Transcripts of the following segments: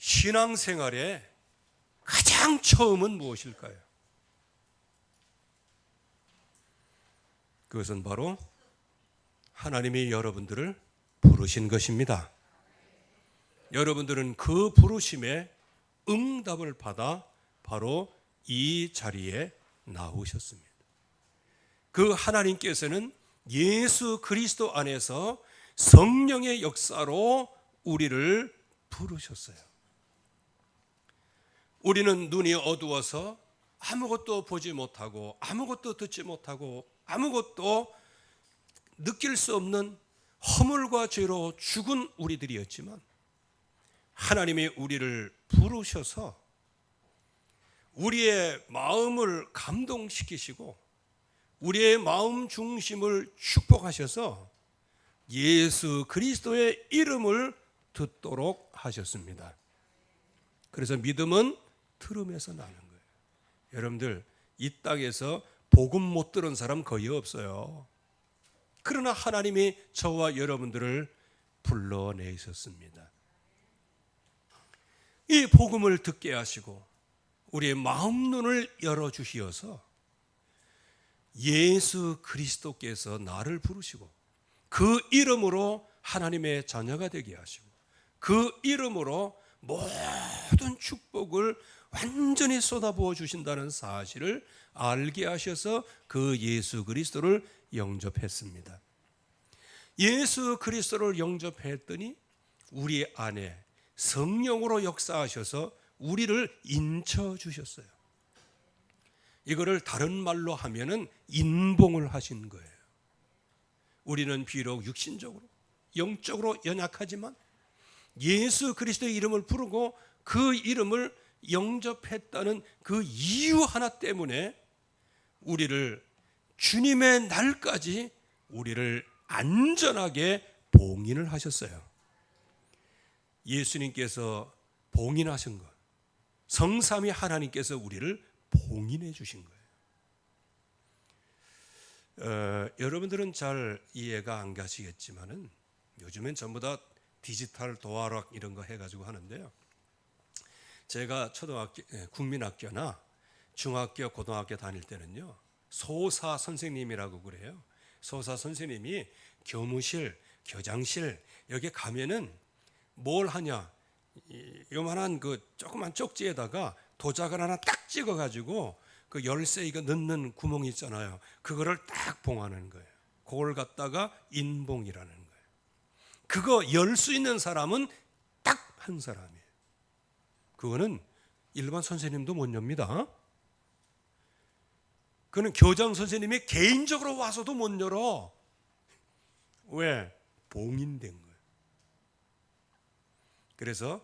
신앙생활의 가장 처음은 무엇일까요? 그것은 바로 하나님이 여러분들을 부르신 것입니다. 여러분들은 그 부르심에 응답을 받아 바로 이 자리에 나오셨습니다. 그 하나님께서는 예수 그리스도 안에서 성령의 역사로 우리를 부르셨어요. 우리는 눈이 어두워서 아무것도 보지 못하고 아무것도 듣지 못하고 아무것도 느낄 수 없는 허물과 죄로 죽은 우리들이었지만 하나님이 우리를 부르셔서 우리의 마음을 감동시키시고 우리의 마음 중심을 축복하셔서 예수 그리스도의 이름을 듣도록 하셨습니다. 그래서 믿음은 들음에서 나는 거예요. 여러분들 이 땅에서 복음 못 들은 사람 거의 없어요. 그러나 하나님이 저와 여러분들을 불러내셨습니다. 이 복음을 듣게 하시고 우리의 마음 눈을 열어주시어서 예수 그리스도께서 나를 부르시고 그 이름으로 하나님의 자녀가 되게 하시고 그 이름으로 모든 축복을 완전히 쏟아부어 주신다는 사실을 알게 하셔서 그 예수 그리스도를 영접했습니다. 예수 그리스도를 영접했더니 우리 안에 성령으로 역사하셔서 우리를 인쳐 주셨어요. 이거를 다른 말로 하면은 인봉을 하신 거예요. 우리는 비록 육신적으로 영적으로 연약하지만 예수 그리스도의 이름을 부르고 그 이름을 영접했다는 그 이유 하나 때문에 우리를 주님의 날까지 우리를 안전하게 봉인을 하셨어요. 예수님께서 봉인하신 것, 성삼위 하나님께서 우리를 봉인해 주신 거예요. 여러분들은 잘 이해가 안 가시겠지만은 요즘엔 전부 다 디지털 도어락 이런 거 해가지고 하는데요. 제가 초등학교, 국민학교나 중학교, 고등학교 다닐 때는요, 소사 선생님이라고 그래요. 소사 선생님이 교무실, 교장실 여기 가면은 뭘 하냐? 요만한 그 조그만 쪽지에다가 도장을 하나 딱 찍어가지고 그 열쇠 이거 넣는 구멍이 있잖아요. 그거를 딱 봉하는 거예요. 그걸 갖다가 인봉이라는 거예요. 그거 열 수 있는 사람은 딱 한 사람이에요. 그거는 일반 선생님도 못 엽니다. 그는 교장 선생님이 개인적으로 와서도 못 열어. 왜? 봉인된 거예요. 그래서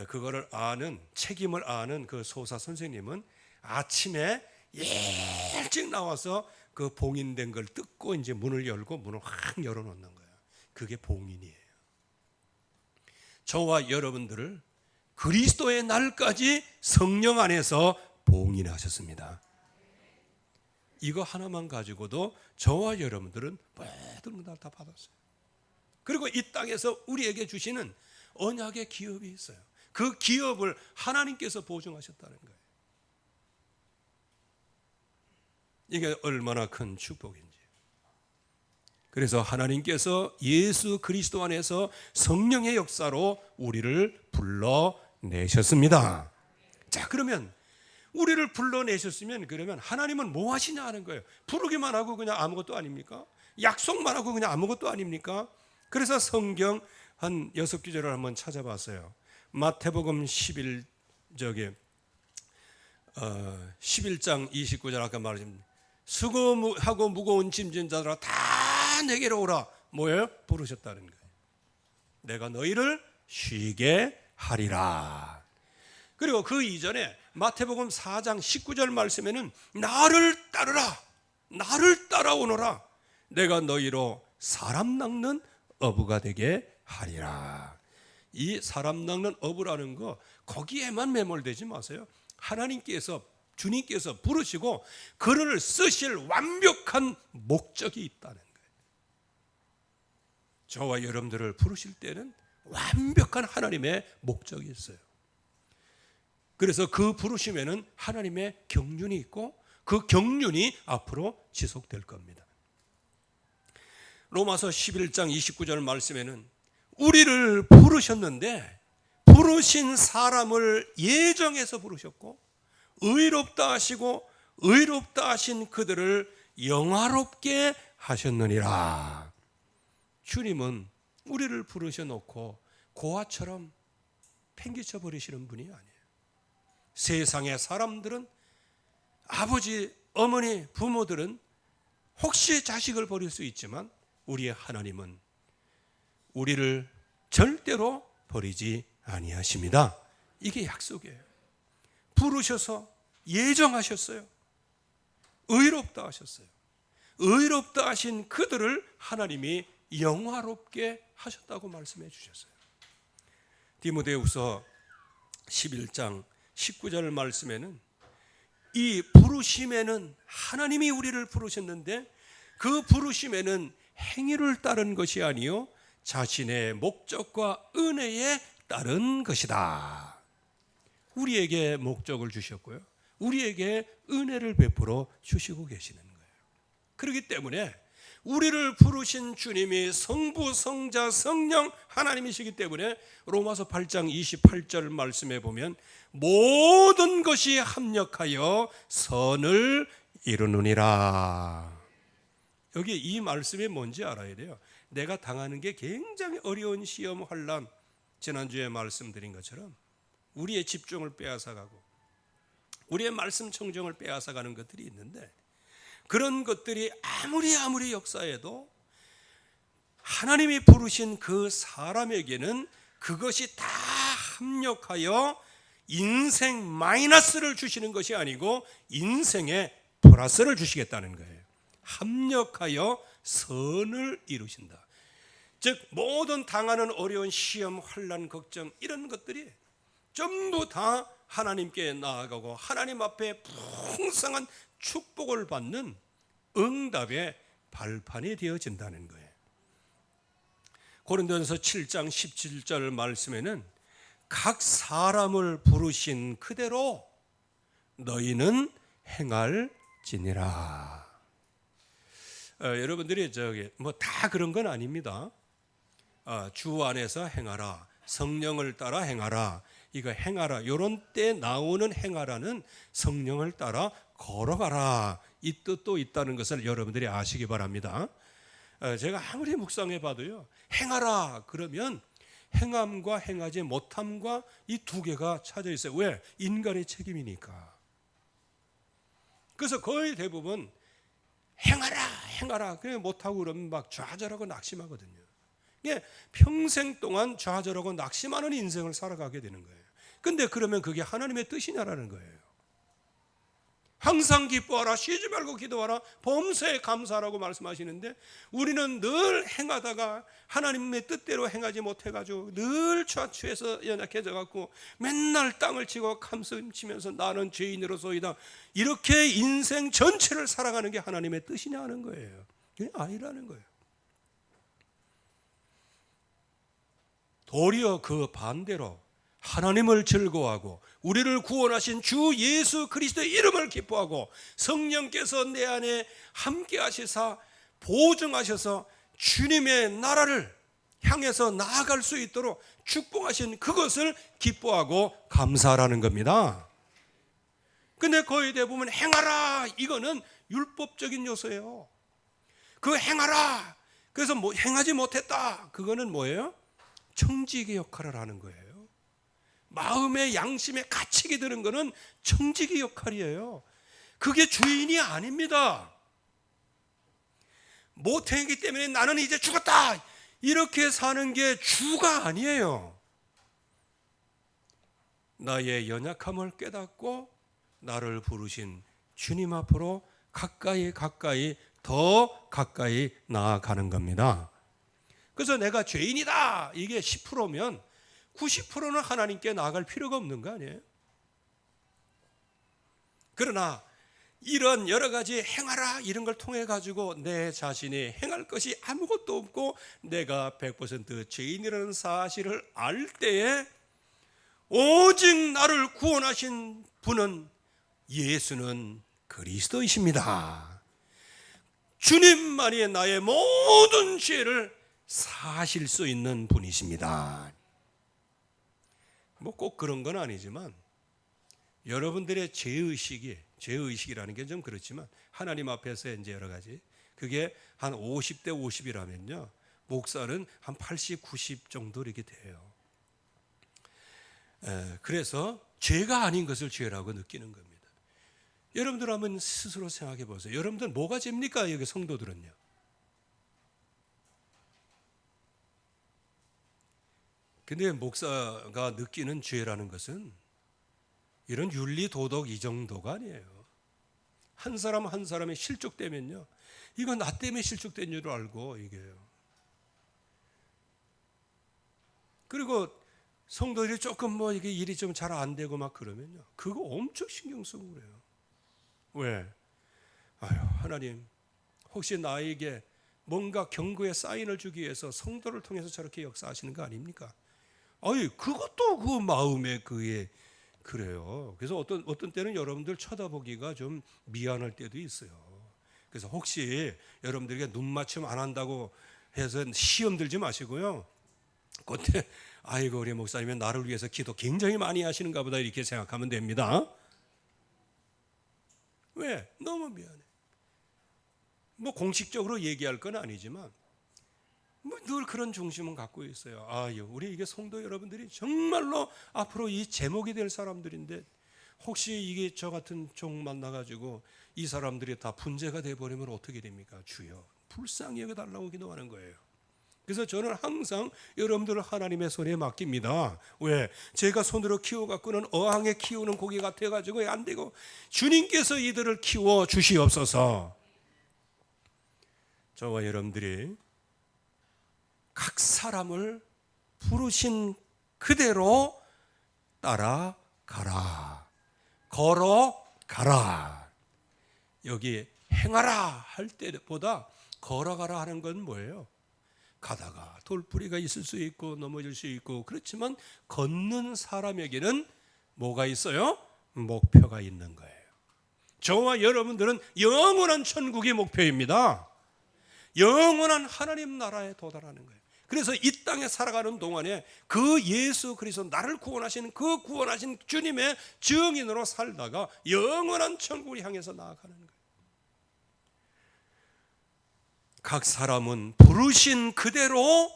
그거를 아는, 책임을 아는 그 소사 선생님은 아침에 일찍 나와서 그 봉인된 걸 뜯고 이제 문을 열고 문을 확 열어놓는 거예요. 그게 봉인이에요. 저와 여러분들을 그리스도의 날까지 성령 안에서 봉인하셨습니다. 이거 하나만 가지고도 저와 여러분들은 모든 걸 다 받았어요. 그리고 이 땅에서 우리에게 주시는 언약의 기업이 있어요. 그 기업을 하나님께서 보증하셨다는 거예요. 이게 얼마나 큰 축복인지. 그래서 하나님께서 예수 그리스도 안에서 성령의 역사로 우리를 불러내셨습니다. 자, 그러면 우리를 불러내셨으면 그러면 하나님은 뭐 하시냐 하는 거예요. 부르기만 하고 그냥 아무것도 아닙니까? 약속만 하고 그냥 아무것도 아닙니까? 그래서 성경 한 6구절을 한번 찾아봤어요. 마태복음 11장 29절 아까 말했습니다. 수고하고 무거운 짐진 자들아 다 내게로 오라. 뭐예요? 부르셨다는 거예요. 내가 너희를 쉬게 하리라. 그리고 그 이전에 마태복음 4장 19절 말씀에는 나를 따르라. 나를 따라오너라. 내가 너희로 사람 낚는 어부가 되게 하리라. 이 사람 낚는 어부라는 거 거기에만 매몰되지 마세요. 하나님께서 주님께서 부르시고 그를 쓰실 완벽한 목적이 있다는 거예요. 저와 여러분들을 부르실 때는 완벽한 하나님의 목적이 있어요. 그래서 그 부르심에는 하나님의 경륜이 있고 그 경륜이 앞으로 지속될 겁니다. 로마서 11장 29절 말씀에는 우리를 부르셨는데 부르신 사람을 예정해서 부르셨고 의롭다 하시고 의롭다 하신 그들을 영화롭게 하셨느니라. 주님은 우리를 부르셔놓고 고아처럼 팽개쳐 버리시는 분이 아니에요. 세상의 사람들은, 아버지, 어머니, 부모들은 혹시 자식을 버릴 수 있지만 우리의 하나님은 우리를 절대로 버리지 아니하십니다. 이게 약속이에요. 부르셔서 예정하셨어요. 의롭다 하셨어요. 의롭다 하신 그들을 하나님이 영화롭게 하셨다고 말씀해 주셨어요. 디모데후서 11장 19절 말씀에는 이 부르심에는 하나님이 우리를 부르셨는데 그 부르심에는 행위를 따른 것이 아니요 자신의 목적과 은혜에 따른 것이다. 우리에게 목적을 주셨고요, 우리에게 은혜를 베풀어 주시고 계시는 거예요. 그렇기 때문에 우리를 부르신 주님이 성부, 성자, 성령 하나님이시기 때문에 로마서 8장 28절 말씀에 보면 모든 것이 합력하여 선을 이루느니라. 여기 이 말씀이 뭔지 알아야 돼요. 내가 당하는 게 굉장히 어려운 시험, 환난, 지난주에 말씀드린 것처럼 우리의 집중을 빼앗아가고 우리의 말씀 청정을 빼앗아가는 것들이 있는데, 그런 것들이 아무리 역사해도 하나님이 부르신 그 사람에게는 그것이 다 합력하여 인생 마이너스를 주시는 것이 아니고 인생의 플러스를 주시겠다는 거예요. 합력하여 선을 이루신다. 즉 모든 당하는 어려운 시험, 환난, 걱정, 이런 것들이 전부 다 하나님께 나아가고 하나님 앞에 풍성한 축복을 받는 응답의 발판이 되어진다는 거예요. 고린도전서 7장 17절 말씀에는 각 사람을 부르신 그대로 너희는 행할지니라. 여러분들이 뭐 다 그런 건 아닙니다. 주 안에서 행하라, 성령을 따라 행하라, 이거 행하라, 이런 때 나오는 행하라는 성령을 따라 걸어가라, 이 뜻도 있다는 것을 여러분들이 아시기 바랍니다. 제가 아무리 묵상해 봐도요, 행하라 그러면 행함과 행하지 못함과 이 두 개가 찾아 있어요. 왜? 인간의 책임이니까. 그래서 거의 대부분 행하라 그래 못하고 그러면 막 좌절하고 낙심하거든요. 이게 평생 동안 좌절하고 낙심하는 인생을 살아가게 되는 거예요. 근데 그러면 그게 하나님의 뜻이냐라는 거예요. 항상 기뻐하라, 쉬지 말고 기도하라, 범사에 감사하라고 말씀하시는데 우리는 늘 행하다가 하나님의 뜻대로 행하지 못해가지고 늘 좌추해서 연약해져 갖고 맨날 땅을 치고 감슴치면서 나는 죄인으로소이다, 이렇게 인생 전체를 살아가는 게 하나님의 뜻이냐 하는 거예요. 그게 아니라는 거예요. 도리어 그 반대로 하나님을 즐거워하고 우리를 구원하신 주 예수 그리스도의 이름을 기뻐하고 성령께서 내 안에 함께 하시사 보증하셔서 주님의 나라를 향해서 나아갈 수 있도록 축복하신 그것을 기뻐하고 감사하라는 겁니다. 근데 거의 대부분 행하라, 이거는 율법적인 요소예요. 그 행하라, 그래서 뭐 행하지 못했다, 그거는 뭐예요? 청지기 역할을 하는 거예요. 마음의 양심에 갇히게 되는 것은 청지기 역할이에요. 그게 주인이 아닙니다. 못했기 때문에 나는 이제 죽었다, 이렇게 사는 게 주가 아니에요. 나의 연약함을 깨닫고 나를 부르신 주님 앞으로 가까이 더 가까이 나아가는 겁니다. 그래서 내가 죄인이다, 이게 10%면 90%는 하나님께 나아갈 필요가 없는 거 아니에요? 그러나 이런 여러 가지 행하라 이런 걸 통해 가지고 내 자신이 행할 것이 아무것도 없고 내가 100% 죄인이라는 사실을 알 때에 오직 나를 구원하신 분은 예수는 그리스도이십니다. 주님만이 나의 모든 죄를 사실 수 있는 분이십니다. 뭐 꼭 그런 건 아니지만 여러분들의 죄의식이라는 게 좀 그렇지만 하나님 앞에서 이제 여러 가지 그게 한 50대 50이라면요 목사는 한 80, 90 정도 이렇게 돼요. 그래서 죄가 아닌 것을 죄라고 느끼는 겁니다. 여러분들 한번 스스로 생각해 보세요. 여러분들 뭐가 죄입니까? 여기 성도들은요. 근데 목사가 느끼는 죄라는 것은 이런 윤리 도덕 이 정도가 아니에요. 한 사람 한 사람이 실족되면요 이건 나 때문에 실족된 줄 알고 이게요. 그리고 성도들이 조금 뭐 이게 일이 좀 잘 안 되고 막 그러면요 그거 엄청 신경 쓰고 그래요. 왜? 아유, 하나님 혹시 나에게 뭔가 경고의 사인을 주기 위해서 성도를 통해서 저렇게 역사하시는 거 아닙니까? 아니 그것도 그 마음에 그게 그래요. 그래서 어떤 때는 여러분들 쳐다보기가 좀 미안할 때도 있어요. 그래서 혹시 여러분들에게 눈 맞춤 안 한다고 해서 시험 들지 마시고요. 그때 아이고 우리 목사님은 나를 위해서 기도 굉장히 많이 하시는가 보다 이렇게 생각하면 됩니다. 왜? 너무 미안해. 뭐 공식적으로 얘기할 건 아니지만 뭐 늘 그런 중심은 갖고 있어요. 아유, 우리 이게 성도 여러분들이 정말로 앞으로 이 제목이 될 사람들인데 혹시 이게 저 같은 종 만나가지고 이 사람들이 다 분재가 돼버리면 어떻게 됩니까? 주여 불쌍히 여겨달라고 기도하는 거예요. 그래서 저는 항상 여러분들을 하나님의 손에 맡깁니다. 왜? 제가 손으로 키워갖고는 어항에 키우는 고기 같아가지고 안 되고 주님께서 이들을 키워 주시옵소서. 저와 여러분들이 각 사람을 부르신 그대로 따라가라, 걸어가라. 여기 행하라 할 때보다 걸어가라 하는 건 뭐예요? 가다가 돌부리가 있을 수 있고 넘어질 수 있고 그렇지만 걷는 사람에게는 뭐가 있어요? 목표가 있는 거예요. 저와 여러분들은 영원한 천국이 목표입니다. 영원한 하나님 나라에 도달하는 거예요. 그래서 이 땅에 살아가는 동안에 그 예수 그리스도 나를 구원하신 그 구원하신 주님의 증인으로 살다가 영원한 천국을 향해서 나아가는 거예요. 각 사람은 부르신 그대로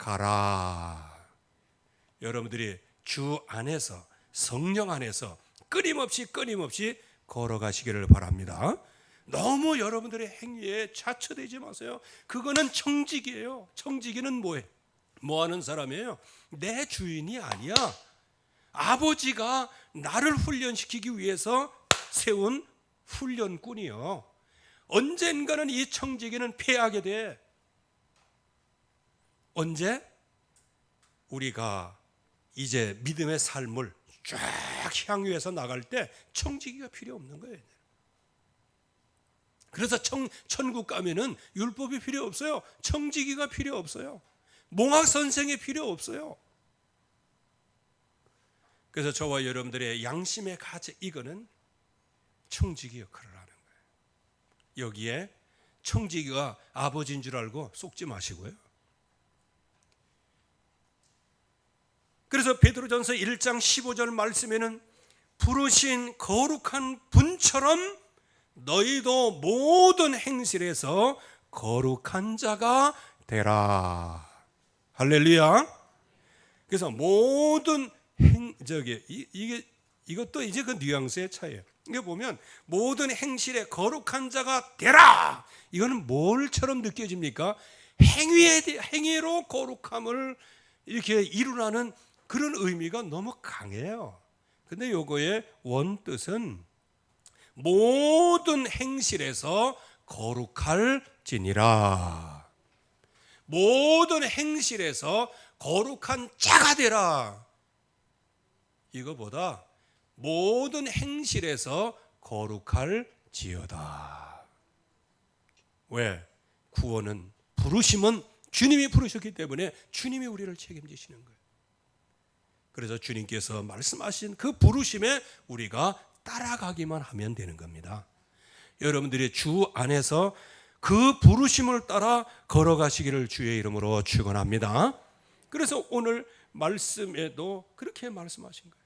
걸어가라. 여러분들이 주 안에서 성령 안에서 끊임없이 걸어가시기를 바랍니다. 너무 여러분들의 행위에 자처되지 마세요. 그거는 청지기예요. 청지기는 뭐예요? 뭐 하는 사람이에요? 내 주인이 아니야. 아버지가 나를 훈련시키기 위해서 세운 훈련꾼이요. 언젠가는 이 청지기는 패하게 돼. 언제? 우리가 이제 믿음의 삶을 쫙 향유해서 나갈 때 청지기가 필요 없는 거예요. 그래서 천국 가면은 율법이 필요 없어요. 청지기가 필요 없어요. 몽학 선생이 필요 없어요. 그래서 저와 여러분들의 양심의 가치 이거는 청지기 역할을 하는 거예요. 여기에 청지기가 아버지인 줄 알고 속지 마시고요. 그래서 베드로전서 1장 15절 말씀에는 부르신 거룩한 분처럼 너희도 모든 행실에서 거룩한 자가 되라. 할렐루야. 그래서 모든 이것도 이제 그 뉘앙스의 차이예요. 이게 보면 모든 행실에 거룩한 자가 되라. 이거는 뭘처럼 느껴집니까? 행위로 거룩함을 이렇게 이루라는 그런 의미가 너무 강해요. 근데 요거의 원뜻은 모든 행실에서 거룩할지니라. 모든 행실에서 거룩한 자가 되라. 이거보다 모든 행실에서 거룩할지어다. 왜? 구원은 부르심은 주님이 부르셨기 때문에 주님이 우리를 책임지시는 거예요. 그래서 주님께서 말씀하신 그 부르심에 우리가 따라가기만 하면 되는 겁니다. 여러분들이 주 안에서 그 부르심을 따라 걸어가시기를 주의 이름으로 축원합니다. 그래서 오늘 말씀에도 그렇게 말씀하신 거예요.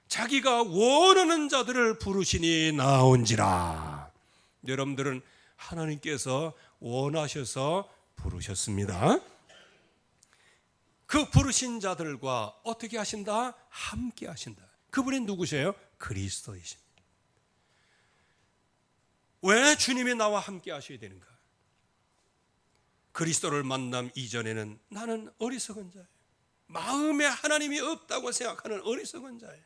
자기가 원하는 자들을 부르시니 나온지라. 여러분들은 하나님께서 원하셔서 부르셨습니다. 그 부르신 자들과 어떻게 하신다? 함께 하신다. 그분이 누구세요? 그리스도이십니다. 왜 주님이 나와 함께 하셔야 되는가? 그리스도를 만남 이전에는 나는 어리석은 자예요. 마음에 하나님이 없다고 생각하는 어리석은 자예요.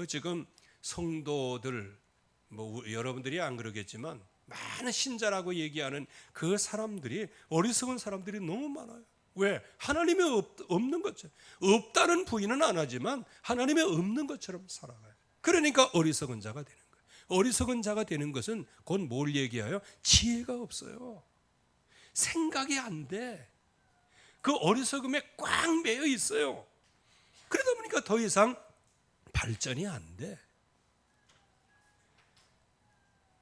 지금 성도들, 여러분들이 안 그러겠지만 많은 신자라고 얘기하는 그 사람들이 어리석은 사람들이 너무 많아요. 왜? 하나님이 없는 것처럼, 없다는 부인은 안 하지만 하나님이 없는 것처럼 살아가요. 그러니까 어리석은 자가 되는 거예요. 어리석은 자가 되는 것은 곧 뭘 얘기해요? 지혜가 없어요. 생각이 안 돼. 그 어리석음에 꽉 매여 있어요. 그러다 보니까 더 이상 발전이 안 돼.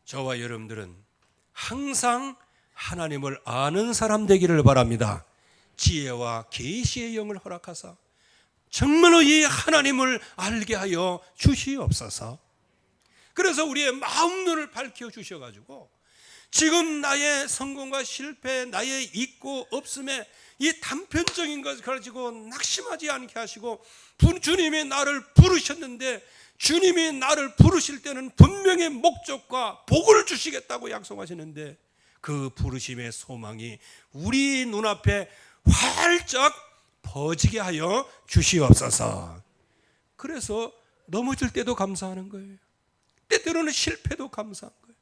저와 여러분들은 항상 하나님을 아는 사람 되기를 바랍니다. 지혜와 계시의 영을 허락하사 정말로 이 하나님을 알게 하여 주시옵소서. 그래서 우리의 마음 눈을 밝혀 주셔가지고 지금 나의 성공과 실패, 나의 있고 없음에 이 단편적인 것을 가지고 낙심하지 않게 하시고, 주님이 나를 부르셨는데 주님이 나를 부르실 때는 분명히 목적과 복을 주시겠다고 약속하시는데 그 부르심의 소망이 우리 눈앞에 활짝 퍼지게 하여 주시옵소서. 그래서 넘어질 때도 감사하는 거예요. 때때로는 실패도 감사한 거예요.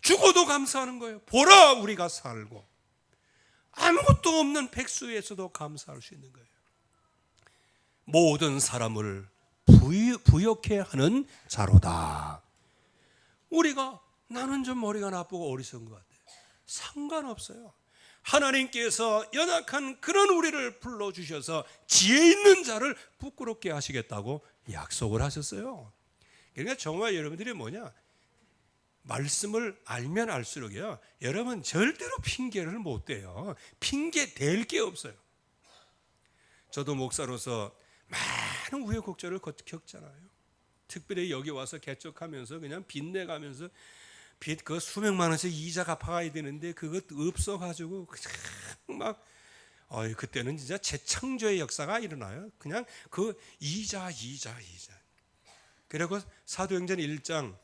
죽어도 감사하는 거예요. 보라 우리가 살고 아무것도 없는 백수에서도 감사할 수 있는 거예요. 모든 사람을 부욕해 하는 자로다. 우리가 나는 좀 머리가 나쁘고 어리석은 것 같아요. 상관없어요. 하나님께서 연약한 그런 우리를 불러주셔서 지혜 있는 자를 부끄럽게 하시겠다고 약속을 하셨어요. 그러니까 정말 여러분들이 말씀을 알면 알수록요, 여러분 절대로 핑계를 못 대요. 핑계 댈 게 없어요. 저도 목사로서 많은 우여곡절을 겪잖아요. 특별히 여기 와서 개척하면서 그냥 빚내가면서 빚 그 수백만 원씩 이자 갚아가야 되는데 그것 없어가지고 그냥 그때는 진짜 재창조의 역사가 일어나요. 그냥 그 이자. 그리고 사도행전 1장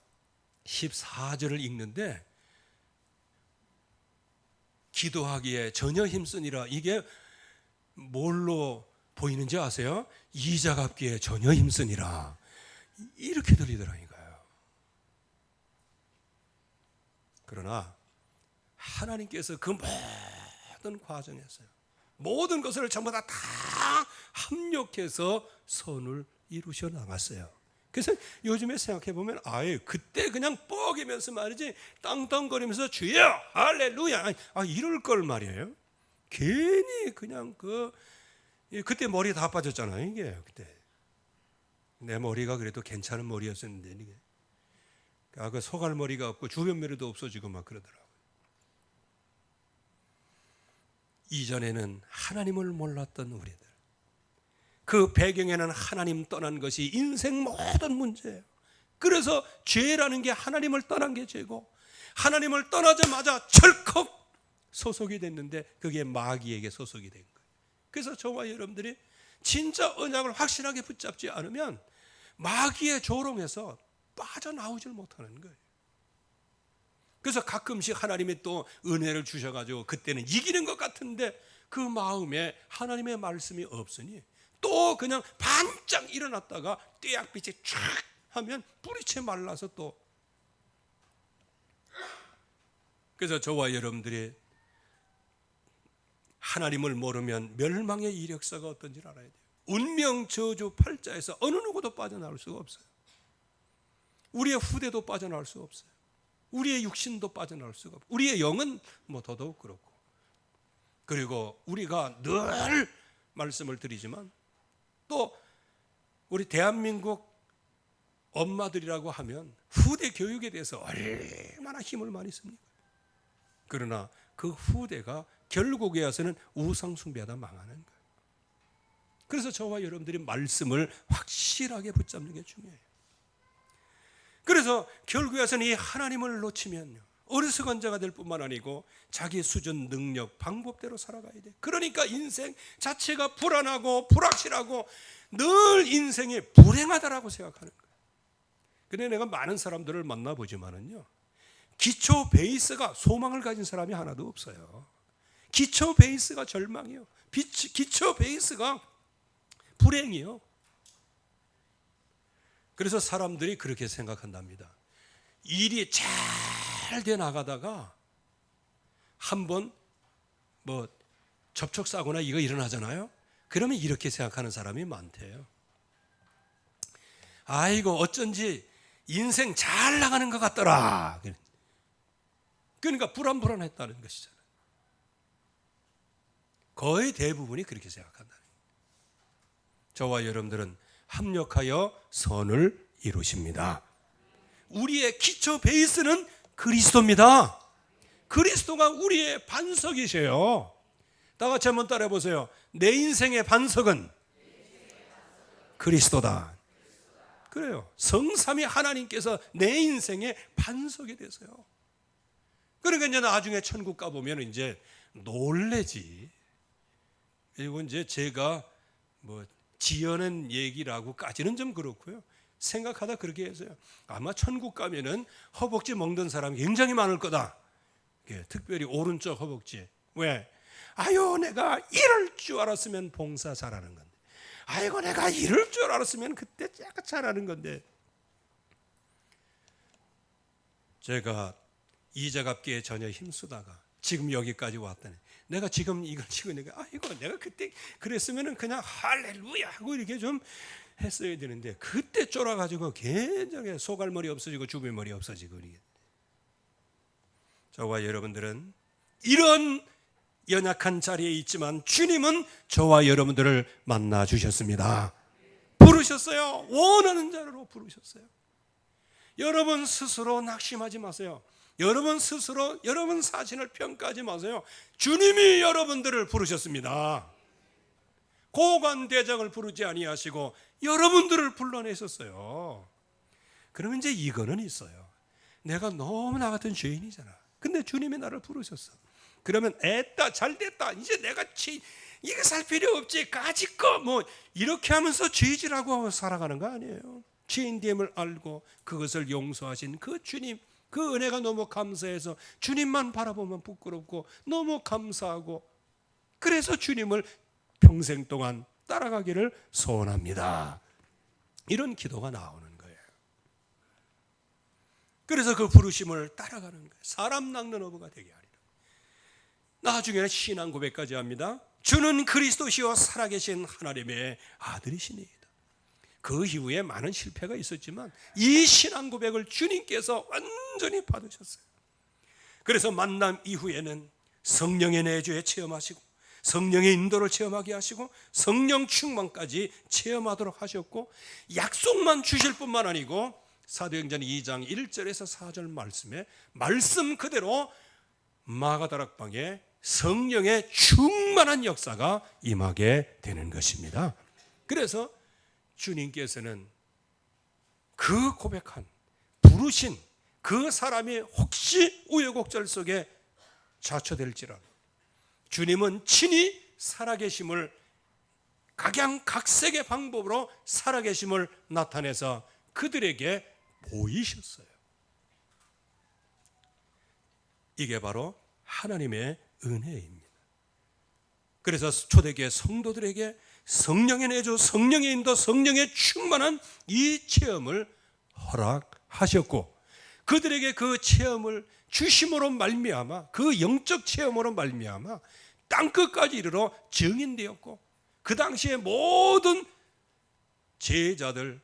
14절을 읽는데 기도하기에 전혀 힘쓰니라. 이게 뭘로 보이는지 아세요? 이자 갚기에 전혀 힘쓰니라. 이렇게 들리더라니까요. 그러나 하나님께서 그 모든 과정에서요, 모든 것을 전부 다 합력해서 선을 이루셔 나갔어요. 그래서 요즘에 생각해 보면 그때 그냥 뻐기면서 말이지 땅땅거리면서 주여 할렐루야 이럴 걸 말이에요. 괜히 그냥 그때 머리 다 빠졌잖아요. 이게 그때 내 머리가 그래도 괜찮은 머리였었는데 이게 그 소갈머리가 없고 주변머리도 없어지고 막 그러더라고요. 이전에는 하나님을 몰랐던 우리들, 그 배경에는 하나님 떠난 것이 인생 모든 문제예요. 그래서 죄라는 게 하나님을 떠난 게 죄고, 하나님을 떠나자마자 철컥 소속이 됐는데 그게 마귀에게 소속이 된 거예요. 그래서 저와 여러분들이 진짜 언약을 확실하게 붙잡지 않으면 마귀의 조롱에서 빠져나오질 못하는 거예요. 그래서 가끔씩 하나님이 또 은혜를 주셔가지고 그때는 이기는 것 같은데 그 마음에 하나님의 말씀이 없으니 또 그냥 반짝 일어났다가 떼약빛이 쫙 하면 뿌리채 말라서 또. 그래서 저와 여러분들이 하나님을 모르면 멸망의 이력서가 어떤지 알아야 돼요. 운명 저주 팔자에서 어느 누구도 빠져나올 수가 없어요. 우리의 후대도 빠져나올 수가 없어요. 우리의 육신도 빠져나올 수가 없어요. 우리의 영은 더더욱 그렇고. 그리고 우리가 늘 말씀을 드리지만 또 우리 대한민국 엄마들이라고 하면 후대 교육에 대해서 얼마나 힘을 많이 씁니까? 그러나 그 후대가 결국에 와서는 우상 숭배하다 망하는 거예요. 그래서 저와 여러분들이 말씀을 확실하게 붙잡는 게 중요해요. 그래서 결국에 와서는 이 하나님을 놓치면요, 어리석은 자가 될 뿐만 아니고 자기 수준, 능력, 방법대로 살아가야 돼. 그러니까 인생 자체가 불안하고 불확실하고 늘 인생이 불행하다라고 생각하는 거예요. 근데 내가 많은 사람들을 만나보지만은요, 기초 베이스가 소망을 가진 사람이 하나도 없어요. 기초 베이스가 절망이요. 기초 베이스가 불행이요. 그래서 사람들이 그렇게 생각한답니다. 일이 잘 돼 나가다가 한번 뭐 접촉사고나 이거 일어나잖아요. 그러면 이렇게 생각하는 사람이 많대요. 아이고 어쩐지 인생 잘 나가는 것 같더라. 그러니까 불안했다는 것이잖아요. 거의 대부분이 그렇게 생각한다. 저와 여러분들은 합력하여 선을 이루십니다. 우리의 기초 베이스는 그리스도입니다. 그리스도가 우리의 반석이세요. 다 같이 한번 따라해 보세요. 내 인생의 반석은 그리스도다. 그래요. 성삼위 하나님께서 내 인생의 반석이 되세요. 그러니까 이제 나중에 천국 가보면 이제 놀래지. 그리고 이제 제가 뭐 지어낸 얘기라고까지는 좀 그렇고요. 생각하다 그렇게 했어요. 아마 천국 가면은 허벅지 먹는 사람이 굉장히 많을 거다. 특별히 오른쪽 허벅지. 왜? 아유, 내가 이럴 줄 알았으면 봉사 잘하는 건데. 아이고, 내가 이럴 줄 알았으면 그때 약간 잘하는 건데. 제가 이자갑기에 전혀 힘쓰다가 지금 여기까지 왔다니. 내가 지금 이걸 치고 내가 아이고, 내가 그때 그랬으면은 그냥 할렐루야 하고 이렇게 좀 했어야 되는데 그때 쫄아가지고 굉장히 소갈머리 없어지고 주변머리 없어지고. 저와 여러분들은 이런 연약한 자리에 있지만 주님은 저와 여러분들을 만나 주셨습니다. 부르셨어요. 원하는 자로 부르셨어요. 여러분 스스로 낙심하지 마세요. 여러분 스스로 여러분 자신을 평가하지 마세요. 주님이 여러분들을 부르셨습니다. 고관대장을 부르지 아니하시고 여러분들을 불러내셨어요. 그러면 이제 이거는 있어요. 내가 너무 나 같은 죄인이잖아. 근데 주님이 나를 부르셨어. 그러면 애따 잘됐다. 이제 내가 이거 살 필요 없지. 까짓거 뭐 이렇게 하면서 죄질하고 살아가는 거 아니에요. 죄인됨을 알고 그것을 용서하신 그 주님, 그 은혜가 너무 감사해서 주님만 바라보면 부끄럽고 너무 감사하고 그래서 주님을 평생 동안 따라가기를 소원합니다. 이런 기도가 나오는 거예요. 그래서 그 부르심을 따라가는 거예요. 사람 낚는 어부가 되게 하리라. 나중에는 신앙 고백까지 합니다. 주는 그리스도시요 살아계신 하나님의 아들이시니이다. 그 이후에 많은 실패가 있었지만 이 신앙 고백을 주님께서 완전히 받으셨어요. 그래서 만남 이후에는 성령의 내주에 체험하시고 성령의 인도를 체험하게 하시고 성령 충만까지 체험하도록 하셨고 약속만 주실 뿐만 아니고 사도행전 2장 1절에서 4절 말씀에 말씀 그대로 마가다락방에 성령의 충만한 역사가 임하게 되는 것입니다. 그래서 주님께서는 그 고백한 부르신 그 사람이 혹시 우여곡절 속에 좌초될지라도 주님은 친히 살아계심을 각양각색의 방법으로 살아계심을 나타내서 그들에게 보이셨어요. 이게 바로 하나님의 은혜입니다. 그래서 초대교회 성도들에게 성령의 내주, 성령의 인도, 성령의 충만한 이 체험을 허락하셨고 그들에게 그 체험을 주심으로 말미암아 그 영적 체험으로 말미암아 땅끝까지 이르러 증인되었고 그 당시에 모든 제자들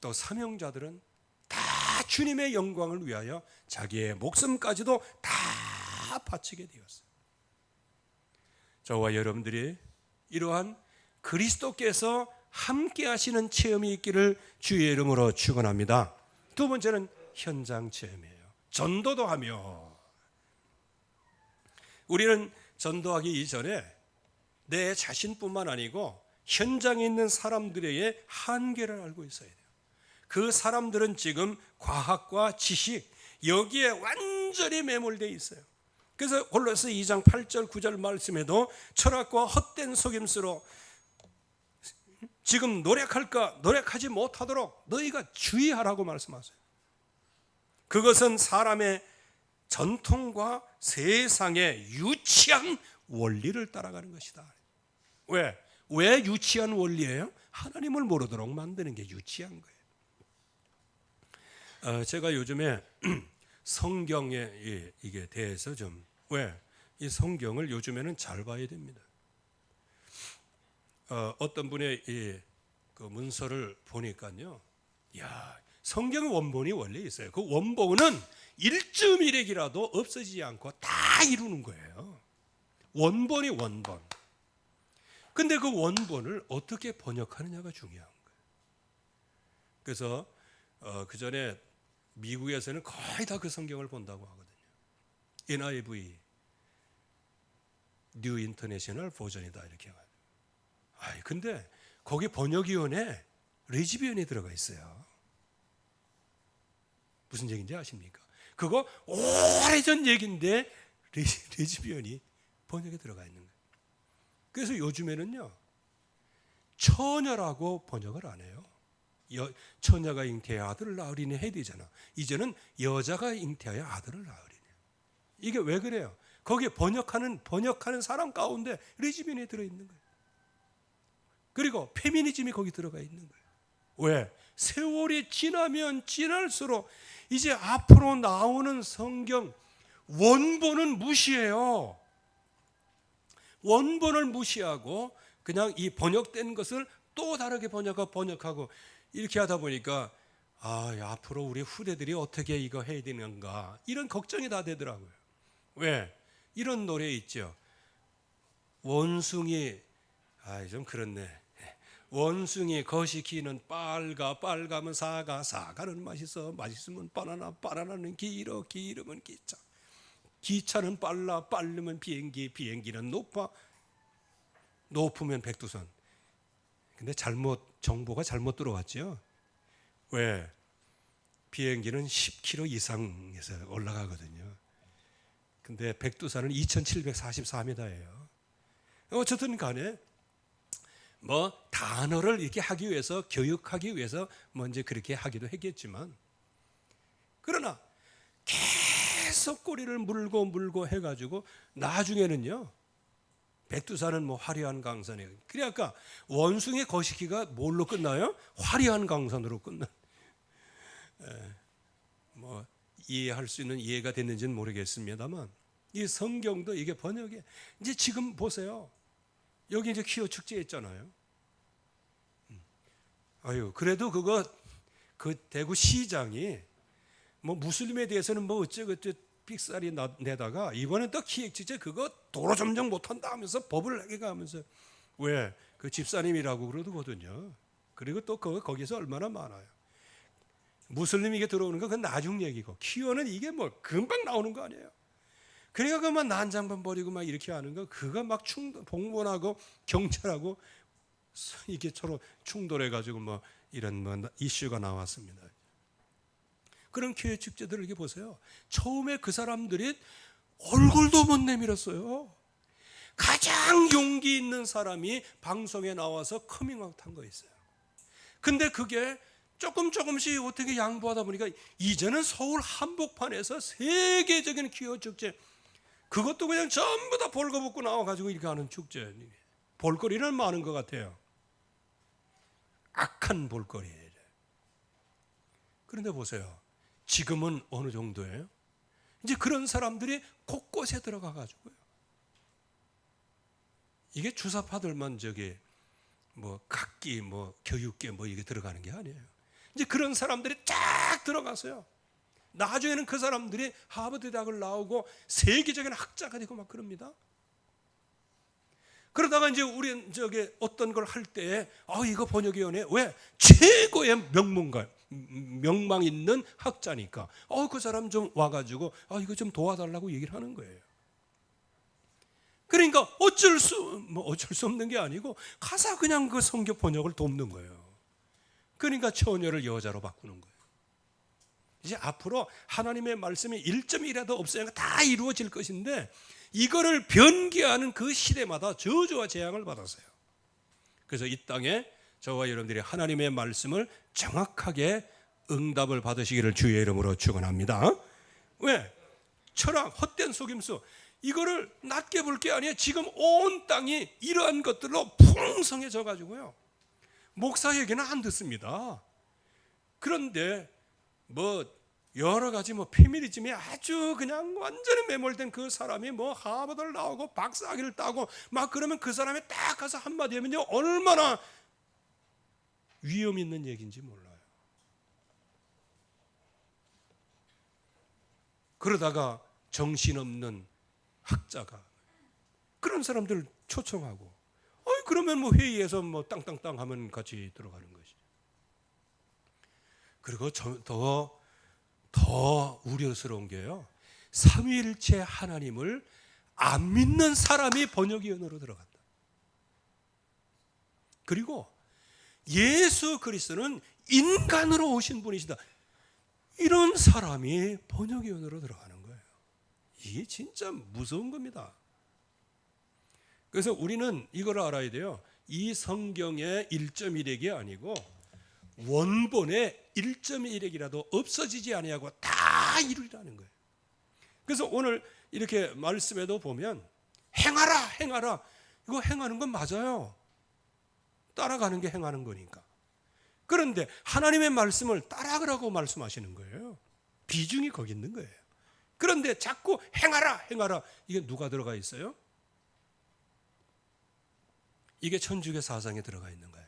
또 사명자들은 다 주님의 영광을 위하여 자기의 목숨까지도 다 바치게 되었어요. 저와 여러분들이 이러한 그리스도께서 함께 하시는 체험이 있기를 주의 이름으로 축원합니다. 두 번째는 현장 체험이에요. 전도도 하며, 우리는 전도하기 이전에 내 자신뿐만 아니고 현장에 있는 사람들의 한계를 알고 있어야 돼요. 그 사람들은 지금 과학과 지식 여기에 완전히 매몰되어 있어요. 그래서 골로새 2장 8절 9절 말씀에도 철학과 헛된 속임수로 지금 노력하지 못하도록 너희가 주의하라고 말씀하세요. 그것은 사람의 전통과 세상의 유치한 원리를 따라가는 것이다. 왜 유치한 원리예요? 하나님을 모르도록 만드는 게 유치한 거예요. 제가 요즘에 성경에 이게 대해서 이 성경을 요즘에는 잘 봐야 됩니다. 어떤 분의 그 문서를 보니까요, 성경의 원본이 원래 있어요. 그 원본은 1.1핵이라도 없어지지 않고 다 이루는 거예요. 원본이 원본. 근데 그 원본을 어떻게 번역하느냐가 중요한 거예요. 그래서 그 전에 미국에서는 거의 다 그 성경을 본다고 하거든요. NIV, New International Version이다 이렇게 해요. 근데 거기 번역위원회 레즈비언이 들어가 있어요. 무슨 얘기인지 아십니까? 그거 오래전 얘기인데 레즈비언이 번역에 들어가 있는 거예요. 그래서 요즘에는요, 처녀라고 번역을 안 해요. 처녀가 잉태하여 아들을 낳으리니 해야 되잖아. 이제는 여자가 잉태하여 아들을 낳으리니. 이게 왜 그래요? 거기에 번역하는 사람 가운데 레즈비언이 들어있는 거예요. 그리고 페미니즘이 거기 들어가 있는 거예요. 왜? 세월이 지나면 지날수록 이제 앞으로 나오는 성경 원본은 무시해요. 원본을 무시하고 그냥 이 번역된 것을 또 다르게 번역하고 이렇게 하다 보니까 앞으로 우리 후대들이 어떻게 이거 해야 되는가 이런 걱정이 다 되더라고요. 왜? 이런 노래 있죠. 원숭이 좀 그렇네. 원숭이 거시기는 빨가면 사가는 맛있으면 바나나는 길으면 기차는 빠르면 비행기는 높으면 백두산. 근데 정보가 잘못 들어왔죠. 왜? 비행기는 10km 이상에서 올라가거든요. 근데 백두산은 2744m예요. 어쨌든 간에 단어를 이렇게 하기 위해서, 교육하기 위해서 먼저 그렇게 하기도 했겠지만, 그러나 계속 꼬리를 물고 해가지고 나중에는요, 백두산은 화려한 강산이에요. 그러니까 원숭이 거시기가 뭘로 끝나요? 화려한 강산으로 끝나. 이해할 수 있는 이해가 됐는지는 모르겠습니다만, 이 성경도 이게 번역이 이제 지금 보세요. 여기 이제 퀴어 축제 했잖아요. 그래도 그 대구 시장이 무슬림에 대해서는 어쩌고 삑사리 내다가 이번엔 또 기획 축제 그거 도로 점정 못한다 하면서 법을 해가면서 왜? 그 집사님이라고 그러거든요. 그리고 또 거기서 얼마나 많아요. 무슬림이 이게 들어오는 건 그건 나중 얘기고, 퀴어는 이게 금방 나오는 거 아니에요. 그러니까 그만 난장판 버리고 막 이렇게 하는 거, 그거 막 봉본하고 경찰하고 이게 서로 충돌해가지고 이런 이슈가 나왔습니다. 그런 교회 축제들을 이렇게 보세요. 처음에 그 사람들이 얼굴도 못 내밀었어요. 가장 용기 있는 사람이 방송에 나와서 커밍아웃 한 거 있어요. 근데 그게 조금씩 어떻게 양보하다 보니까 이제는 서울 한복판에서 세계적인 퀴어 축제, 그것도 그냥 전부 다 벌거벗고 나와가지고 이렇게 하는 축제. 볼거리는 많은 것 같아요. 악한 볼거리예요. 그런데 보세요. 지금은 어느 정도예요? 이제 그런 사람들이 곳곳에 들어가가지고요. 이게 주사파들만 각기 교육계 이게 들어가는 게 아니에요. 이제 그런 사람들이 쫙 들어갔어요. 나중에는 그 사람들이 하버드 대학을 나오고 세계적인 학자가 되고 막 그럽니다. 그러다가 이제 우리 저게 어떤 걸 할 때에 이거 번역위원회 왜 최고의 명망 있는 학자니까 그 사람 좀 와가지고 이거 좀 도와달라고 얘기를 하는 거예요. 그러니까 어쩔 수 없는 게 아니고 가서 그냥 그 성경 번역을 돕는 거예요. 그러니까 처녀를 여자로 바꾸는 거예요. 이제 앞으로 하나님의 말씀이 1.1이라도 없어야 다 이루어질 것인데 이거를 변개하는 그 시대마다 저주와 재앙을 받았어요. 그래서 이 땅에 저와 여러분들이 하나님의 말씀을 정확하게 응답을 받으시기를 주의 이름으로 축원합니다. 왜? 철학, 헛된 속임수 이거를 낮게 볼 게 아니에요. 지금 온 땅이 이러한 것들로 풍성해져 가지고요. 목사 얘기는 안 듣습니다. 그런데 여러 가지 페미니즘에 아주 그냥 완전히 매몰된 그 사람이 하버드를 나오고 박사학위를 따고 막 그러면 그 사람이 딱 가서 한마디 하면요 얼마나 위험 있는 얘기인지 몰라요. 그러다가 정신없는 학자가 그런 사람들 초청하고 그러면 회의에서 땅땅땅 하면 같이 들어가는 것이죠. 그리고 더 우려스러운 게요. 삼위일체 하나님을 안 믿는 사람이 번역위원으로 들어간다. 그리고 예수 그리스도는 인간으로 오신 분이시다. 이런 사람이 번역위원으로 들어가는 거예요. 이게 진짜 무서운 겁니다. 그래서 우리는 이걸 알아야 돼요. 이 성경의 1.1핵이 아니고 원본의 1.1핵이라도 없어지지 아니하고 다 이루리라는 거예요. 그래서 오늘 이렇게 말씀에도 보면 행하라 이거 행하는 건 맞아요. 따라가는 게 행하는 거니까. 그런데 하나님의 말씀을 따라가라고 말씀하시는 거예요. 비중이 거기 있는 거예요. 그런데 자꾸 행하라 이게 누가 들어가 있어요? 이게 천주교 사상에 들어가 있는 거예요.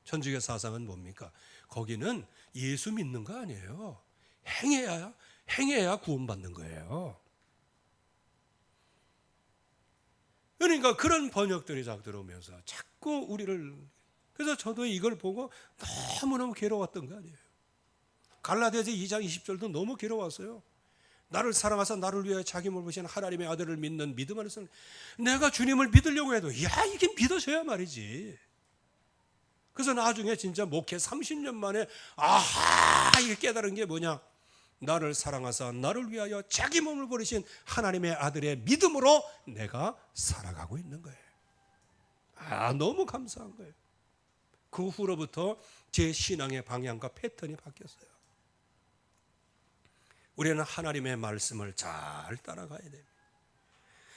천주교 사상은 뭡니까? 거기는 예수 믿는 거 아니에요. 행해야 구원받는 거예요. 그러니까 그런 번역들이 자꾸 들어오면서 자꾸 우리를, 그래서 저도 이걸 보고 너무너무 괴로웠던 거 아니에요. 갈라디아서 2장 20절도 너무 괴로웠어요. 나를 사랑하사 나를 위하여 자기 몸을 부신 하나님의 아들을 믿는 믿음 안에서는 내가 주님을 믿으려고 해도 이게 믿어져야 말이지. 그래서 나중에 진짜 목회 30년 만에 이게 깨달은 게 뭐냐, 나를 사랑하사 나를 위하여 자기 몸을 버리신 하나님의 아들의 믿음으로 내가 살아가고 있는 거예요. 너무 감사한 거예요. 그 후로부터 제 신앙의 방향과 패턴이 바뀌었어요. 우리는 하나님의 말씀을 잘 따라가야 됩니다.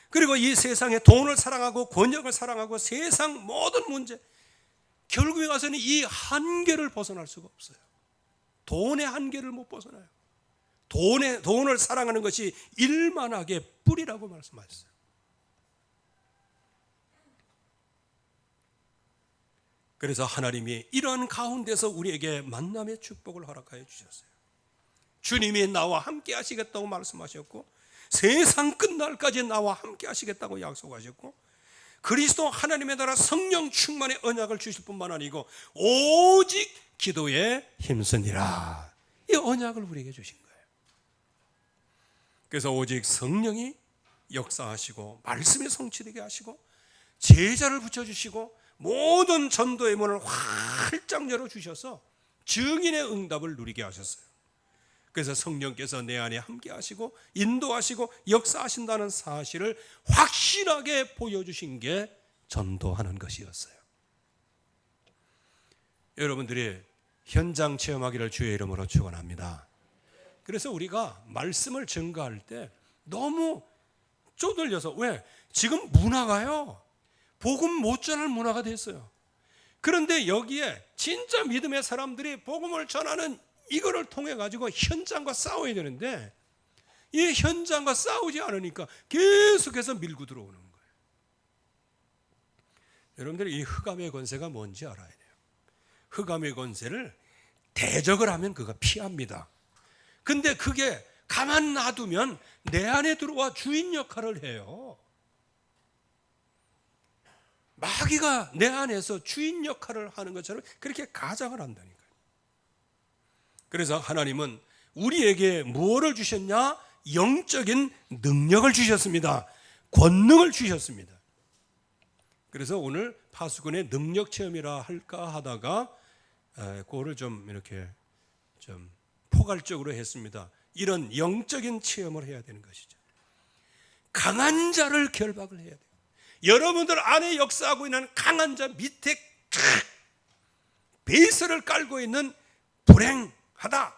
그리고 이 세상에 돈을 사랑하고 권력을 사랑하고 세상 모든 문제, 결국에 가서는 이 한계를 벗어날 수가 없어요. 돈의 한계를 못 벗어나요. 돈을 사랑하는 것이 일만하게 뿌리라고 말씀하셨어요. 그래서 하나님이 이러한 가운데서 우리에게 만남의 축복을 허락하여 주셨어요. 주님이 나와 함께 하시겠다고 말씀하셨고, 세상 끝날까지 나와 함께 하시겠다고 약속하셨고, 그리스도 하나님의 나라 성령 충만의 언약을 주실 뿐만 아니고 오직 기도에 힘쓰니라, 이 언약을 우리에게 주신 거예요. 그래서 오직 성령이 역사하시고 말씀이 성취되게 하시고 제자를 붙여주시고 모든 전도의 문을 활짝 열어주셔서 증인의 응답을 누리게 하셨어요. 그래서 성령께서 내 안에 함께 하시고 인도하시고 역사하신다는 사실을 확실하게 보여주신 게 전도하는 것이었어요. 여러분들이 현장 체험하기를 주의 이름으로 축원합니다. 그래서 우리가 말씀을 증거할 때 너무 쪼들려서, 왜? 지금 문화가요, 복음 못 전할 문화가 됐어요. 그런데 여기에 진짜 믿음의 사람들이 복음을 전하는 이거를 통해 가지고 현장과 싸워야 되는데, 이 현장과 싸우지 않으니까 계속해서 밀고 들어오는 거예요. 여러분들이 이 흑암의 권세가 뭔지 알아야 돼요. 흑암의 권세를 대적을 하면 그가 피합니다. 근데 그게 가만 놔두면 내 안에 들어와 주인 역할을 해요. 마귀가 내 안에서 주인 역할을 하는 것처럼 그렇게 가장을 한다니까요. 그래서 하나님은 우리에게 무엇을 주셨냐? 영적인 능력을 주셨습니다. 권능을 주셨습니다. 그래서 오늘 파수꾼의 능력 체험이라 할까 하다가 그거를 좀 이렇게 좀 포괄적으로 했습니다. 이런 영적인 체험을 해야 되는 것이죠. 강한 자를 결박을 해야 돼요. 여러분들 안에 역사하고 있는 강한 자 밑에 베이스를 깔고 있는 불행하다,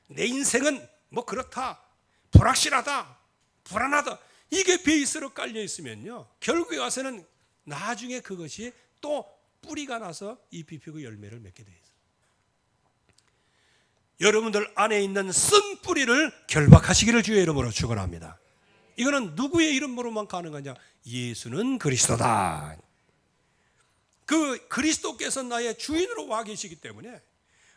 내 인생은 뭐 그렇다, 불확실하다, 불안하다, 이게 베이스로 깔려 있으면요, 결국에 와서는 나중에 그것이 또 뿌리가 나서 잎이 피고 열매를 맺게 돼 있어요. 여러분들 안에 있는 쓴 뿌리를 결박하시기를 주의 이름으로 축원합니다. 이거는 누구의 이름으로만 가능하냐? 예수는 그리스도다. 그 그리스도께서 나의 주인으로 와 계시기 때문에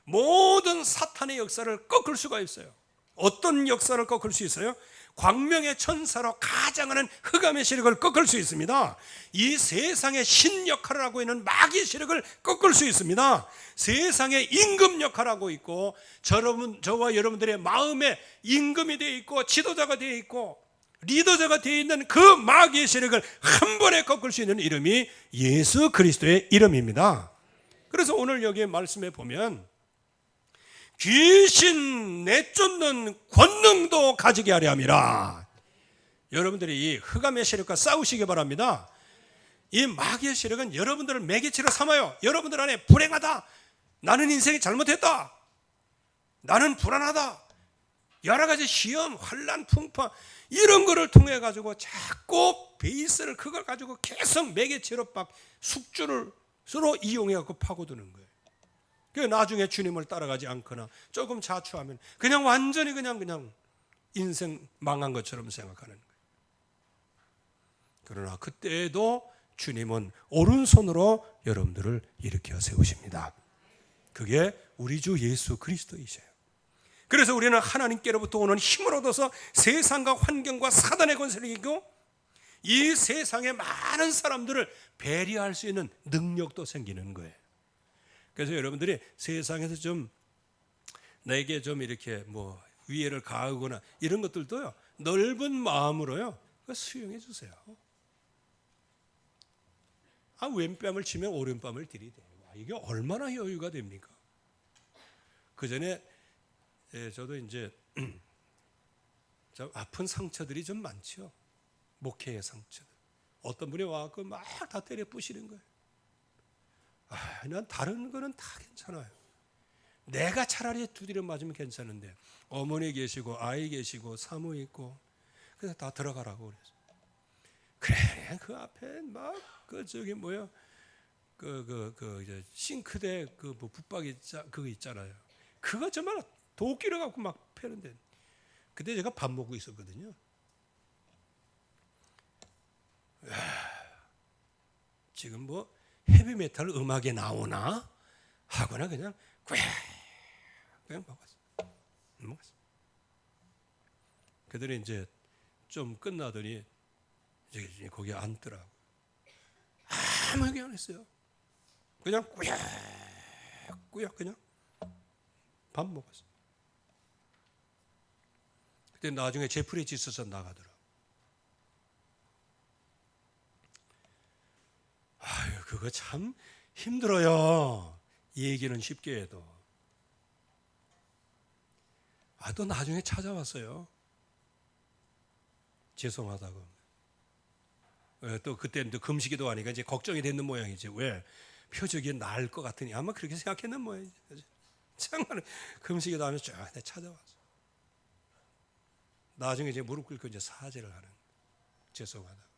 모든 사탄의 역사를 꺾을 수가 있어요. 어떤 역사를 꺾을 수 있어요? 광명의 천사로 가장하는 흑암의 세력을 꺾을 수 있습니다. 이 세상의 신 역할을 하고 있는 마귀의 세력을 꺾을 수 있습니다. 세상의 임금 역할을 하고 있고, 저와 여러분들의 마음에 임금이 되어 있고 지도자가 되어 있고 리더자가 되어 있는 그 마귀의 세력을 한 번에 꺾을 수 있는 이름이 예수 그리스도의 이름입니다. 그래서 오늘 여기에 말씀에 보면 귀신 내쫓는 권능도 가지게 하려 함이라. 여러분들이 이 흑암의 세력과 싸우시기 바랍니다. 이 마귀의 세력은 여러분들을 매개체로 삼아요. 여러분들 안에 불행하다, 나는 인생이 잘못했다, 나는 불안하다, 여러 가지 시험, 환난, 풍파 이런 거를 통해 가지고 자꾸 베이스를 그걸 가지고 계속 매개체로 막 숙주를 서로 이용해 갖고 파고드는 거예요. 그 나중에 주님을 따라가지 않거나 조금 자초하면 그냥 완전히 그냥 인생 망한 것처럼 생각하는 거예요. 그러나 그때에도 주님은 오른손으로 여러분들을 일으켜 세우십니다. 그게 우리 주 예수 그리스도이셔요. 그래서 우리는 하나님께로부터 오는 힘을 얻어서 세상과 환경과 사단의 권세를 이기고 이 세상의 많은 사람들을 배려할 수 있는 능력도 생기는 거예요. 그래서 여러분들이 세상에서 좀 내게 좀 이렇게 뭐 위해를 가하거나 이런 것들도요, 넓은 마음으로요 수용해 주세요. 왼뺨을 치면 오른뺨을 들이대. 이게 얼마나 여유가 됩니까? 그 전에 저도 이제 좀 아픈 상처들이 좀 많죠. 목회의 상처들. 어떤 분이 와서 막 다 때려 부시는 거예요. 난 다른 거는 다 괜찮아요. 내가 차라리 두드려 맞으면 괜찮은데 어머니 계시고 아이 계시고 사모 있고 그래서 다 들어가라고 그래서 그래 그 앞에 막 그 저기 뭐야 그 싱크대 그 뭐 붙박이 그거 있잖아요. 그거 정말 도끼를 갖고 막 패는데 그때 제가 밥 먹고 있었거든요. 지금 뭐 헤비메탈 음악에 나오나 하거나 그냥 먹었어. 그들이 이제 좀 끝나더니 이제 거기 앉더라고. 아무 얘기 안 했어요. 그냥 꾸역 그냥 밥 먹었어. 그때 나중에 제프리 지서서 나가더라고. 그거 참 힘들어요. 이 얘기는 쉽게 해도. 또 나중에 찾아왔어요. 죄송하다고. 또 그때는 또 금식기도 하니까 이제 걱정이 됐는 모양이지. 왜? 표적이 나을 것 같으니 아마 그렇게 생각했는 모양이지. 정말 금식기도 하면서 쭉 찾아왔어. 나중에 이제 무릎 꿇고 이제 사죄를 하는. 죄송하다.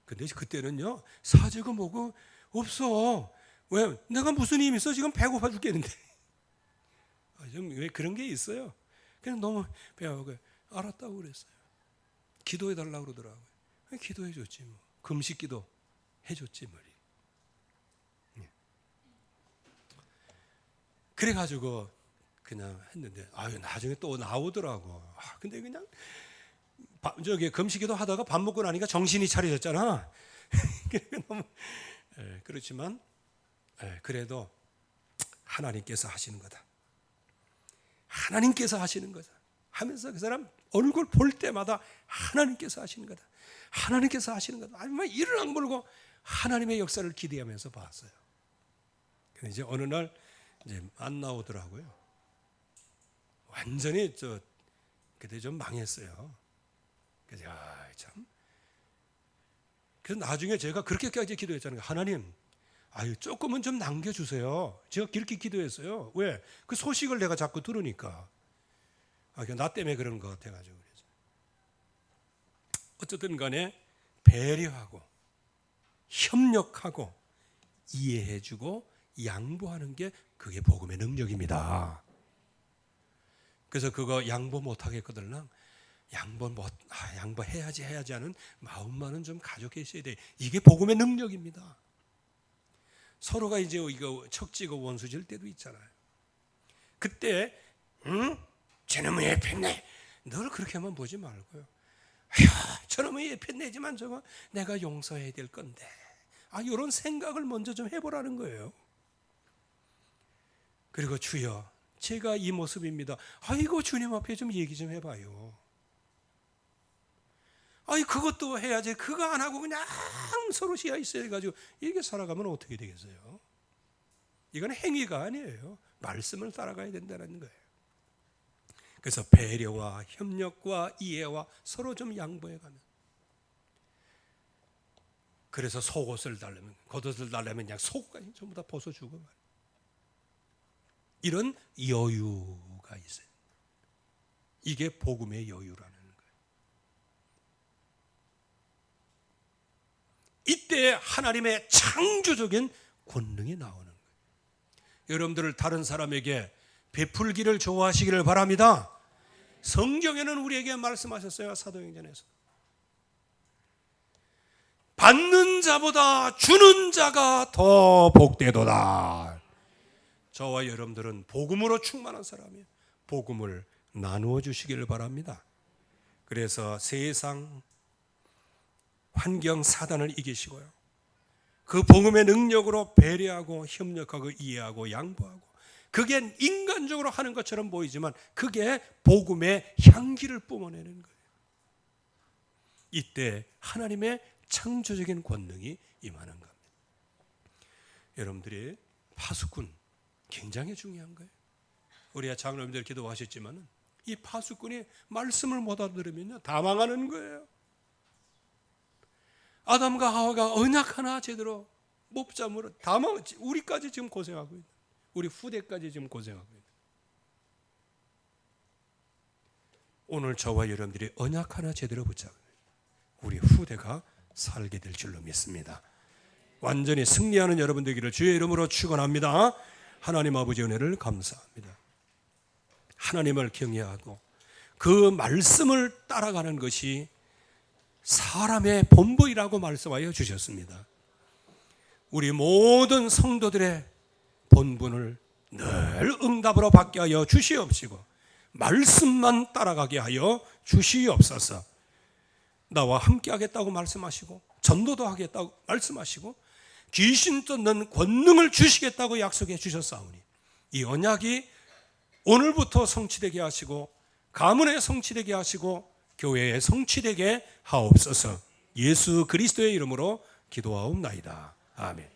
근데 그때는요, 사죄가 뭐고 없어. 왜? 내가 무슨 힘이 있어? 지금 배고파 죽겠는데. 좀 왜 그런 게 있어요? 그냥 너무 배가 고파요. 알았다고 그랬어요. 기도해 달라고 그러더라고요. 기도해 줬지 뭐. 금식 기도 해줬지 뭐. 그래가지고 그냥 했는데 나중에 또 나오더라고. 근데 그냥 저기 금식 기도 하다가 밥 먹고 나니까 정신이 차려졌잖아. 너무 그렇지만 그래도 하나님께서 하시는 거다. 하나님께서 하시는 거다 하면서 그 사람 얼굴 볼 때마다 하나님께서 하시는 거다. 하나님께서 하시는 거다. 아니, 이를 악물고 하나님의 역사를 기대하면서 봤어요. 근데 이제 어느 날 이제 안 나오더라고요. 완전히 그때 좀 망했어요. 그래서 참. 그래서 나중에 제가 그렇게까지 기도했잖아요. 하나님, 조금은 좀 남겨주세요. 제가 그렇게 기도했어요. 왜? 그 소식을 내가 자꾸 들으니까. 나 때문에 그런 것 같아가지고. 어쨌든 간에 배려하고 협력하고 이해해주고 양보하는 게 그게 복음의 능력입니다. 그래서 그거 양보 못하겠거든. 양보해야지 하는 마음만은 좀 가지고 있어야 돼. 이게 복음의 능력입니다. 서로가 이제 이거 척지고 원수질 때도 있잖아요. 그때 저놈의 예패 내. 늘 그렇게만 보지 말고요. 저놈의 예패 내지만 저거 내가 용서해야 될 건데. 이런 생각을 먼저 좀 해보라는 거예요. 그리고 주여, 제가 이 모습입니다. 아이고 주님 앞에 좀 얘기 좀 해봐요. 그것도 해야지. 그거 안 하고 그냥 서로 시야 있어야 해가지고 이렇게 살아가면 어떻게 되겠어요? 이건 행위가 아니에요. 말씀을 따라가야 된다는 거예요. 그래서 배려와 협력과 이해와 서로 좀 양보해가면. 그래서 속옷을 달라면, 겉옷을 달라면 그냥 속까지 전부 다 벗어주고 말이에요. 이런 여유가 있어요. 이게 복음의 여유라는 거예요. 이때 하나님의 창조적인 권능이 나오는 거예요. 여러분들 다른 사람에게 베풀기를 좋아하시기를 바랍니다. 성경에는 우리에게 말씀하셨어요. 사도행전에서. 받는 자보다 주는 자가 더 복되도다. 저와 여러분들은 복음으로 충만한 사람이에요. 복음을 나누어 주시기를 바랍니다. 그래서 세상 환경 사단을 이기시고요. 그 복음의 능력으로 배려하고 협력하고 이해하고 양보하고, 그게 인간적으로 하는 것처럼 보이지만 그게 복음의 향기를 뿜어내는 거예요. 이때 하나님의 창조적인 권능이 임하는 겁니다. 여러분들이 파수꾼 굉장히 중요한 거예요. 우리 장로님들 기도하셨지만 이 파수꾼이 말씀을 못 알아들으면 다 망하는 거예요. 아담과 하와가 언약 하나 제대로 못 잡으므로 다 망했지. 우리까지 지금 고생하고 있는, 우리 후대까지 지금 고생하고 있는. 오늘 저와 여러분들이 언약 하나 제대로 붙잡으면 우리 후대가 살게 될 줄로 믿습니다. 완전히 승리하는 여러분 되기를 주의 이름으로 축원합니다. 하나님 아버지 은혜를 감사합니다. 하나님을 경외하고 그 말씀을 따라가는 것이 사람의 본보이라고 말씀하여 주셨습니다. 우리 모든 성도들의 본분을 늘 응답으로 받게 하여 주시옵시고 말씀만 따라가게 하여 주시옵소서. 나와 함께 하겠다고 말씀하시고 전도도 하겠다고 말씀하시고 귀신 쫓는 권능을 주시겠다고 약속해 주셨사오니 이 언약이 오늘부터 성취되게 하시고 가문에 성취되게 하시고 교회에 성취되게 하옵소서. 예수 그리스도의 이름으로 기도하옵나이다. 아멘.